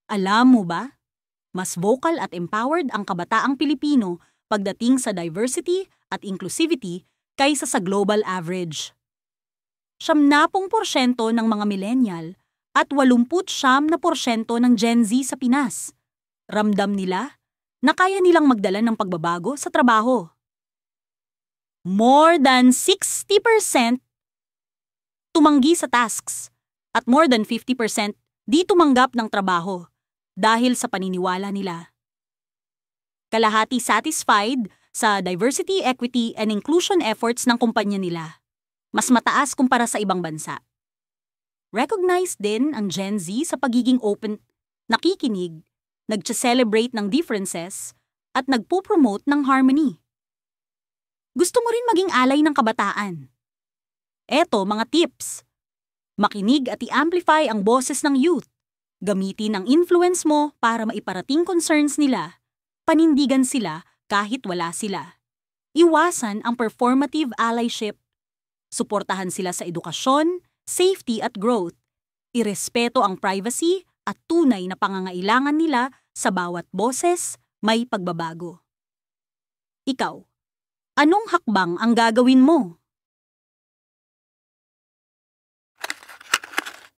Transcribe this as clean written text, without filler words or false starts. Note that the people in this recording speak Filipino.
Alam mo ba, mas vocal at empowered ang kabataang Pilipino pagdating sa diversity at inclusivity kaysa sa global average. 70% ng mga millennial at 89% ng Gen Z sa Pinas. Ramdam nila na kaya nilang magdala ng pagbabago sa trabaho. More than 60% tumanggi sa tasks at more than 50% di tumanggap ng trabaho dahil sa paniniwala nila. Kalahati satisfied sa diversity, equity, and inclusion efforts ng kumpanya nila. Mas mataas kumpara sa ibang bansa. Recognize din ang Gen Z sa pagiging open, nakikinig, nag-celebrate ng differences, at nagpo-promote ng harmony. Gusto mo rin maging alay ng kabataan? Eto mga tips. Makinig at i-amplify ang boses ng youth. Gamitin ang influence mo para maiparating concerns nila. Panindigan sila kahit wala sila. Iwasan ang performative allyship. Suportahan sila sa edukasyon, safety at growth. Irespeto ang privacy at tunay na pangangailangan nila sa bawat boses may pagbabago. Ikaw, anong hakbang ang gagawin mo?